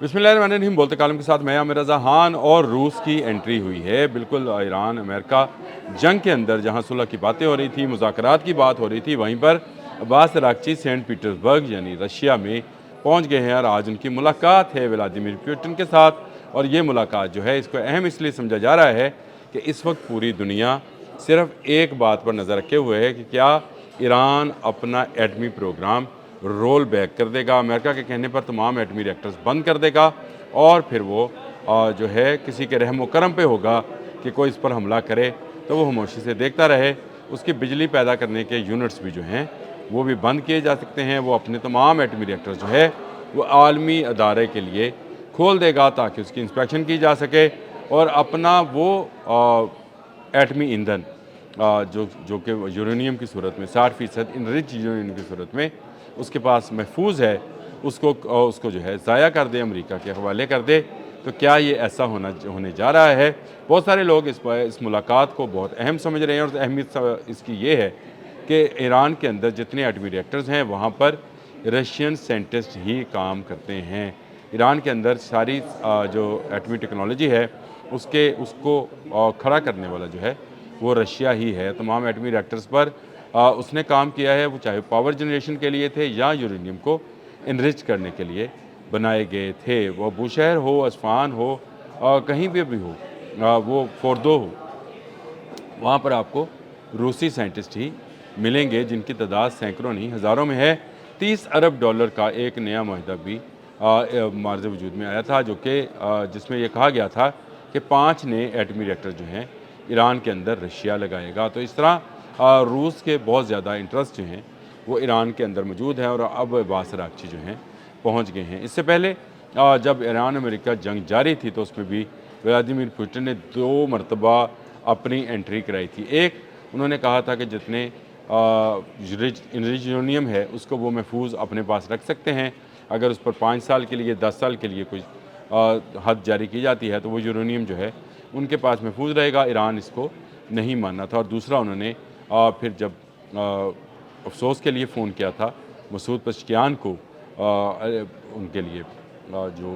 बिस्मिल्लाहिर्रहमानिर्रहीम। बोलते कालम के साथ मैं आमिर रज़ा। खान और रूस की एंट्री हुई है। बिल्कुल ईरान अमेरिका जंग के अंदर जहां सुलह की बातें हो रही थी, मुज़ाकरात की बात हो रही थी, वहीं पर अब्बास अराग़ची सेंट पीटर्सबर्ग यानी रशिया में पहुंच गए हैं और आज उनकी मुलाकात है व्लादिमीर पुतिन के साथ। और ये मुलाकात जो है इसको अहम इसलिए समझा जा रहा है कि इस वक्त पूरी दुनिया सिर्फ एक बात पर नज़र रखे हुए है कि क्या ईरान अपना एटमी प्रोग्राम रोल बैक कर देगा, अमेरिका के कहने पर तमाम एटमी रिएक्टर्स बंद कर देगा और फिर वो जो है किसी के रहम व करम पे होगा कि कोई इस पर हमला करे तो वो खामोशी से देखता रहे। उसकी बिजली पैदा करने के यूनिट्स भी जो हैं वो भी बंद किए जा सकते हैं। वो अपने तमाम एटमी रिएक्टर्स जो है वो आलमी अदारे के लिए खोल देगा ताकि उसकी इंस्पेक्शन की जा सके और अपना वो एटमी ईंधन जो कि यूरेनियम की सूरत में 60% इनरिच यूरेनियम की सूरत में उसके पास महफूज है, उसको जो है ज़ाया कर दे, अमेरिका के हवाले कर दे। तो क्या ये ऐसा होने जा रहा है? बहुत सारे लोग इस मुलाकात को बहुत अहम समझ रहे हैं और अहमियत इसकी ये है कि ईरान के अंदर जितने एटमी रिएक्टर्स हैं वहाँ पर रशियन साइंटिस्ट ही काम करते हैं। ईरान के अंदर सारी जो एटमी टेक्नोलॉजी है उसको खड़ा करने वाला जो है वो रशिया ही है। तमाम एटमी रिएक्टर्स पर उसने काम किया है, वो चाहे पावर जनरेशन के लिए थे या यूरेनियम को इनरिच करने के लिए बनाए गए थे। वो बुशहर हो, अस्फहान हो, कहीं भी हो, वो फोर्दो हो, वहाँ पर आपको रूसी साइंटिस्ट ही मिलेंगे जिनकी तादाद सैकड़ों नहीं हज़ारों में है। 30 अरब डॉलर का एक नया माहिदा भी मार्ज़ वजूद में आया था जो कि जिसमें यह कहा गया था कि 5 नए एटमी रिएक्टर जो हैं ईरान के अंदर रशिया लगाएगा। तो इस तरह रूस के बहुत ज़्यादा इंटरेस्ट जो हैं वो ईरान के अंदर मौजूद है और अब अब्बास अराग़ची जो हैं पहुंच गए हैं। इससे पहले जब ईरान अमेरिका जंग जारी थी तो उसमें भी व्लादिमीर पुतिन ने 2 मरतबा अपनी एंट्री कराई थी। एक उन्होंने कहा था कि जितने यूरेनियम है उसको वो महफूज अपने पास रख सकते हैं, अगर उस पर 5 साल के लिए 10 साल के लिए कोई हद जारी की जाती है तो वो यूरेनियम जो है उनके पास महफूज रहेगा। ईरान इसको नहीं मानना था। और दूसरा उन्होंने फिर जब अफसोस के लिए फ़ोन किया था मसूद पज़ेश्कियान को उनके लिए जो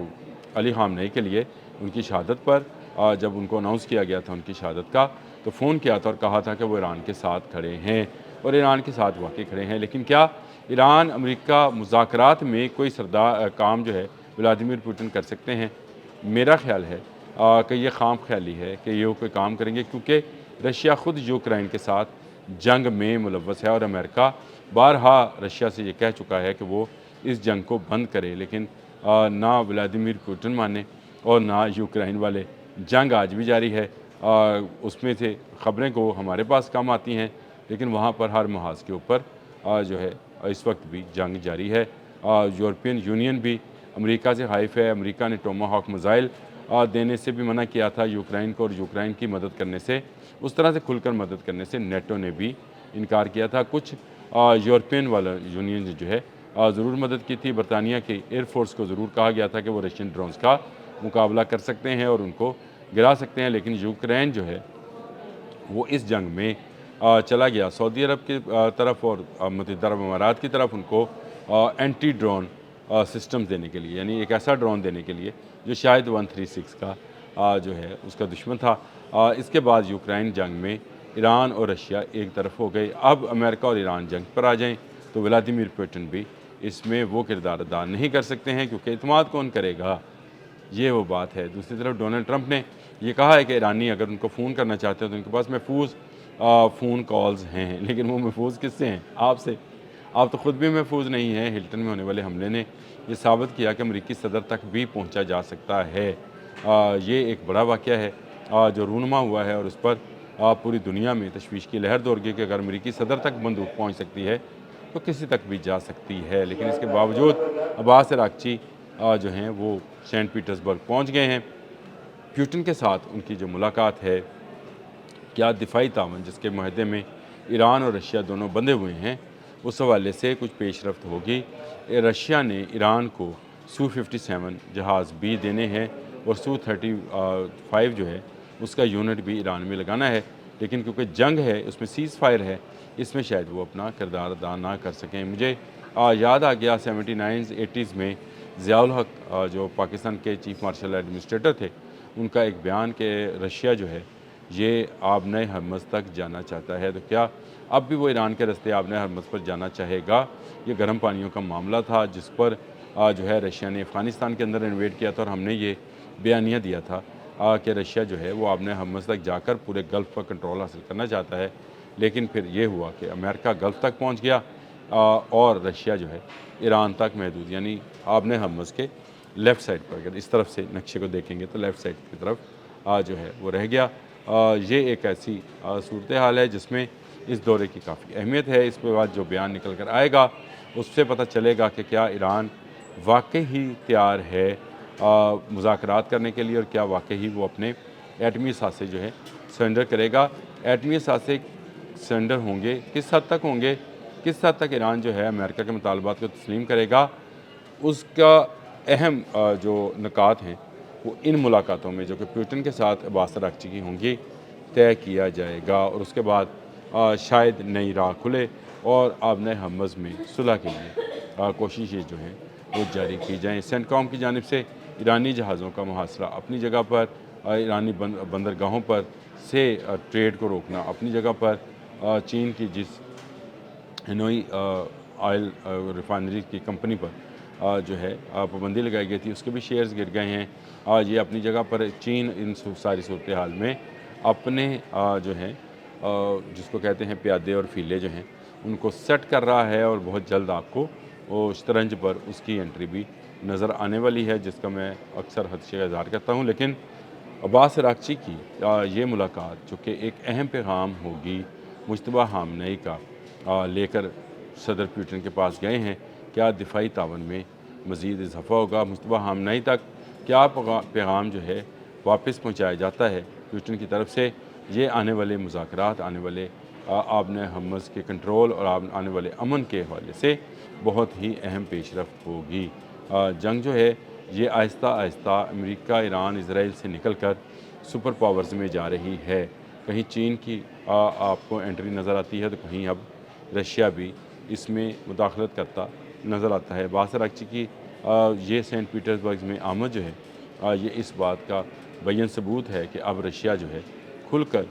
अली ख़ामनेई के लिए उनकी शहादत पर जब उनको अनाउंस किया गया था उनकी शहादत का, तो फ़ोन किया था और कहा था कि वो ईरान के साथ खड़े हैं और ईरान के साथ वाकई खड़े हैं। लेकिन क्या ईरान अमेरिका मुज़ाकरात में कोई काम जो है व्लादिमीर पुतिन कर सकते हैं? मेरा ख़्याल है कि ये खाम ख्याली है कि ये कोई काम करेंगे, क्योंकि रशिया ख़ुद यूक्रेन के साथ जंग में मुलव्वस है और अमेरिका बारहा रशिया से ये कह चुका है कि वो इस जंग को बंद करे। लेकिन ना व्लादिमीर पुतिन माने और ना यूक्रेन वाले। जंग आज भी जारी है। उसमें से ख़बरें को हमारे पास कम आती हैं लेकिन वहाँ पर हर महाज के ऊपर जो है इस वक्त भी जंग जारी है। यूरोपियन यूनियन भी अमेरिका से हाइफ है। अमेरिका ने टोमाहॉक मिसाइल देने से भी मना किया था यूक्रेन को, और यूक्रेन की मदद करने से, उस तरह से खुलकर मदद करने से नेटो ने भी इनकार किया था। कुछ यूरोपियन वाला यूनियन जो है ज़रूर मदद की थी। बरतानिया की एयरफोर्स को ज़रूर कहा गया था कि वो रशियन ड्रोन्स का मुकाबला कर सकते हैं और उनको गिरा सकते हैं। लेकिन यूक्रेन जो है वो इस जंग में चला गया सऊदी अरब की तरफ और मुत्तहिदा अरब अमारात की तरफ उनको एंटी ड्रोन सिस्टम्स देने के लिए, यानी एक ऐसा ड्रोन देने के लिए जो शायद 136 का जो है उसका दुश्मन था। इसके बाद यूक्रेन जंग में ईरान और रशिया एक तरफ हो गए। अब अमेरिका और ईरान जंग पर आ जाएं तो व्लादिमीर पुतिन भी इसमें वो किरदार अदा नहीं कर सकते हैं, क्योंकि इत्मीनान कौन करेगा, ये वो बात है। दूसरी तरफ डोनाल्ड ट्रंप ने ये कहा है कि ईरानी अगर उनको फ़ोन करना चाहते हैं तो उनके पास महफूज फ़ोन कॉल्स हैं, लेकिन वो महफूज किससे हैं? आपसे। आप तो ख़ुद भी महफूज नहीं हैं। हिल्टन में होने वाले हमले ने ये साबित किया कि अमरीकी सदर तक भी पहुंचा जा सकता है। ये एक बड़ा वाक़या है जो रूनुमा हुआ है और उस पर पूरी दुनिया में तशवीश की लहर दौड़ गई कि अगर अमरीकी सदर तक बंदूक पहुँच सकती है तो किसी तक भी जा सकती है। लेकिन इसके बावजूद अब्बास अराग़ची जो हैं वो सेंट पीटर्सबर्ग पहुँच गए हैं। पुतिन के साथ उनकी जो मुलाकात है, क्या दिफाई तावन जिसके माहदे में ईरान और रशिया दोनों बंधे हुए हैं, उस हवाले से कुछ पेशरफ्त होगी। रशिया ने ईरान को Su-57 जहाज़ भी देने हैं और Su-35 जो है उसका यूनिट भी ईरान में लगाना है। लेकिन क्योंकि जंग है, उसमें सीज़ फायर है, इसमें शायद वो अपना किरदार अदा ना कर सकें। मुझे याद आ गया 79s 80s में ضیاء الحق جو پاکستان کے چیف مارشل ایڈمنسٹریٹر تھے، ان کا ایک بیان کہ رشیا جو ہے یہ آبنہ ہرمز تک جانا چاہتا ہے، تو کیا اب بھی وہ ایران کے راستے آبنہ ہرمز پر جانا چاہے گا؟ یہ گرم پانیوں کا معاملہ تھا جس پر جو ہے رشیا نے افغانستان کے اندر انویڈ کیا تھا، اور ہم نے یہ بیانیہ دیا تھا کہ رشیا جو ہے وہ آبنہ ہرمز تک جا کر پورے گلف پر کنٹرول حاصل کرنا چاہتا ہے، لیکن پھر یہ ہوا کہ امریکہ گلف تک پہنچ گیا اور رشیا جو ہے ایران تک محدود، یعنی آبنہ ہرمز کے لیفٹ سائڈ پر، اگر اس طرف سے نقشے کو دیکھیں گے تو لیفٹ سائڈ کی طرف جو ہے وہ رہ گیا۔ یہ ایک ایسی صورتحال ہے جس میں اس دورے کی کافی اہمیت ہے۔ اس کے بعد جو بیان نکل کر آئے گا اس سے پتہ چلے گا کہ کیا ایران واقعی ہی تیار ہے مذاکرات کرنے کے لیے، اور کیا واقعی ہی وہ اپنے ایٹمی اثاثے جو ہے سرنڈر کرے گا۔ ایٹمی اثاثے سرنڈر ہوں گے، کس حد تک ہوں گے، کس حد تک ایران جو ہے امریکہ کے مطالبات کو تسلیم کرے گا، اس کا اہم جو نکات ہیں وہ ان ملاقاتوں میں جو کہ پیوٹن کے ساتھ عباس اراغچی کی ہوں گی طے کیا جائے گا، اور اس کے بعد شاید نئی راہ کھلے اور آبنہ ہرمز میں صلح کے لیے کوششیں جو ہیں وہ جاری کی جائیں۔ سینٹ کام کی جانب سے ایرانی جہازوں کا محاصرہ اپنی جگہ پر، ایرانی بندرگاہوں پر سے ٹریڈ کو روکنا اپنی جگہ پر، چین کی جس ہنوئی آئل ریفائنری کی کمپنی پر جو ہے پابندی لگائی گئی تھی اس کے بھی شیئرز گر گئے ہیں۔ یہ اپنی جگہ پر چین ان ساری صورتحال میں اپنے جو ہیں جس کو کہتے ہیں پیادے اور فیلے جو ہیں ان کو سیٹ کر رہا ہے، اور بہت جلد آپ کو شطرنج پر اس کی انٹری بھی نظر آنے والی ہے، جس کا میں اکثر خدشے کا اظہار کرتا ہوں۔ لیکن عباس اراغچی کی یہ ملاقات جو کہ ایک اہم پیغام ہوگی مجتبیٰ خامنئی کا لے کر صدر پیوٹن کے پاس گئے ہیں، کیا دفاعی تعاون میں مزید اضافہ ہوگا؟ مجتبیٰ خامنئی تک کیا پیغام جو ہے واپس پہنچایا جاتا ہے پیوٹن کی طرف سے؟ یہ آنے والے مذاکرات، آنے والے آبنہ ہرمز کے کنٹرول اور آنے والے امن کے حوالے سے بہت ہی اہم پیش رفت ہوگی۔ جنگ جو ہے یہ آہستہ آہستہ امریکہ، ایران، اسرائیل سے نکل کر سپر پاورز میں جا رہی ہے۔ کہیں چین کی آپ کو انٹری نظر آتی ہے تو کہیں اب رشیا بھی اس میں مداخلت کرتا نظر آتا ہے۔ عباس اراغچی کی یہ سینٹ پیٹرزبرگ میں آمد جو ہے یہ اس بات کا بین ثبوت ہے کہ اب رشیا جو ہے کھل کر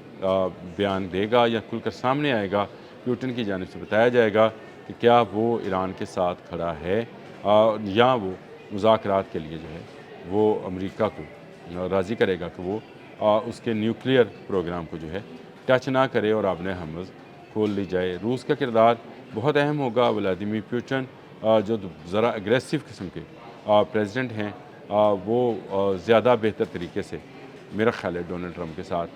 بیان دے گا یا کھل کر سامنے آئے گا، پیوٹن کی جانب سے بتایا جائے گا کہ کیا وہ ایران کے ساتھ کھڑا ہے یا وہ مذاکرات کے لیے جو ہے وہ امریکہ کو راضی کرے گا کہ وہ اس کے نیوکلیئر پروگرام کو جو ہے ٹچ نہ کرے اور آبنہ ہرمز کھول لی جائے۔ روس کا کردار بہت اہم ہوگا۔ ولادیمیر پیوٹن جو ذرا اگریسو قسم کے پریزیڈنٹ ہیں وہ زیادہ بہتر طریقے سے میرا خیال ہے ڈونلڈ ٹرمپ کے ساتھ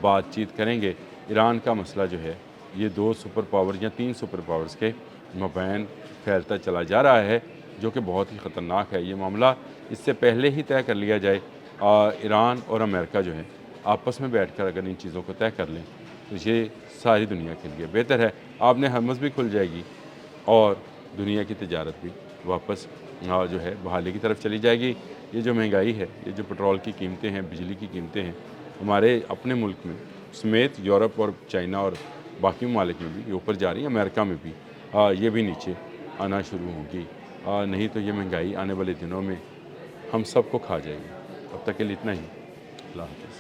بات چیت کریں گے۔ ایران کا مسئلہ جو ہے یہ 2 سپر پاور یا 3 سپر پاورز کے مابین پھیلتا چلا جا رہا ہے، جو کہ بہت ہی خطرناک ہے۔ یہ معاملہ اس سے پہلے ہی طے کر لیا جائے، ایران اور امریکہ جو ہے آپس میں بیٹھ کر اگر ان چیزوں کو طے کر لیں تو یہ ساری دنیا کے لیے بہتر ہے۔ آبنہ ہرمز بھی کھل جائے گی اور دنیا کی تجارت بھی واپس جو ہے بحالی کی طرف چلی جائے گی۔ یہ جو مہنگائی ہے، یہ جو پٹرول کی قیمتیں ہیں، بجلی کی قیمتیں ہیں، ہمارے اپنے ملک میں سمیت یورپ اور چائنا اور باقی ممالک میں بھی یہ اوپر جا رہی ہے، امریکہ میں بھی یہ بھی نیچے آنا شروع ہوں گی، نہیں تو یہ مہنگائی آنے والے دنوں میں ہم سب کو کھا جائے گی۔ اب تک کے لیے اتنا ہی۔ اللہ حافظ۔